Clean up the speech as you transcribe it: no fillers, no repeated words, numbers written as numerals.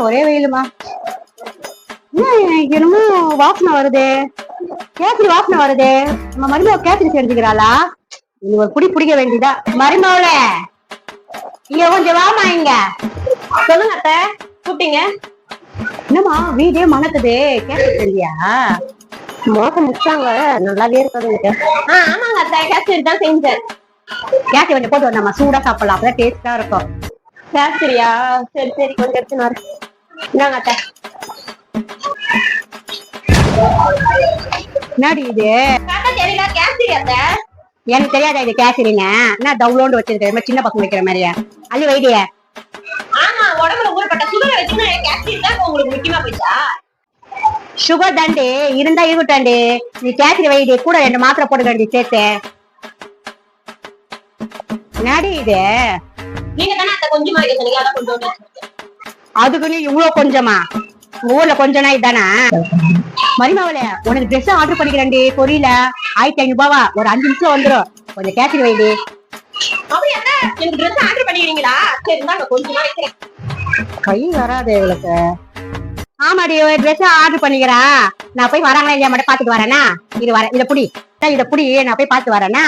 ஒரே வெயிலுமா. என்னமோ வாசனை வருது, கேசரி வாசனை வருது. நம்ம மருமக கேசரி செஞ்சுக்கிறாளா? இது ஒரு புடி பிடிக்க வேண்டியதா. மருமவள இங்க கொஞ்சம் வாமா இங்க. சொல்லுங்க அத்தை, கூப்பிட்டீங்க? என்னம்மா வீடே மணக்குது, கேசரி செஞ்சியா? மோசம் முடிச்சாங்க, நல்லாவே இருக்காது. ஆமாங்க அத்தை, கேசரி தான் செஞ்சேன். கேசரி கொஞ்சம் போட்டு நம்ம சூடா சாப்பிடலாம், அப்பதான் டேஸ்டா இருக்கும். கேசரியா? சரி சரி, கொஞ்சம் எடுத்துன்னு வரேன். இந்தாங்க அத்தை. என்னடி இது? தெரியல, கேசரி அத்தை. எனக்கு தெரியாதா இது கேசரிங்க? என்ன டவுன்லோடு வச்சிருக்க சின்ன பசங்க வைக்கிற மாதிரியா? அள்ளி வைடிய. ஆமா, உடம்புல ஊறப்பட்ட சுகர் வச்சுன்னா கேசரி தான் உங்களுக்கு முக்கியமா போயிட்டா? சுகர் தாண்டி இருந்தா இருக்கட்டாண்டி. நீ கேசரி வைடி, கூட 2 மாத்திரை போட்டுக்கண்டி சேர்த்து. என்னடி இது? நீங்க தானே அத்தை கொஞ்சமா வைக்க சொன்னீங்க, அதான் கொஞ்சம். அதுக்கு நீ இவ்வளவு கொஞ்சமா? ஊர்ல கொஞ்சம் நாய் தானே. மரிமாவளே, உனக்கு ட்ரெஸ் ஆர்டர் பண்ணிக்கிறேன்டி, கொரியல 1500 ரூபாவா, ஒரு 5 நிமிஷம் வந்துடும். கொஞ்சம் கேசரி வைடி. அப்படி என்ன, எனக்கு ட்ரெஸ் ஆர்டர் பண்ணிக்கிறீங்களா? சரி இருந்தாங்க, கொஞ்சமா வைக்கிறேன். கை வராது இவளுக்கு. ஆமாடி, ஒரு ட்ரெஸ் ஆர்டர் பண்ணிக்கிறா. நான் போய் வராங்களா இல்லையா மட்டும் பாத்துட்டு வரேனா? இது வர இத புடி, இத புடி, நான் போய் பாத்து வரேனா?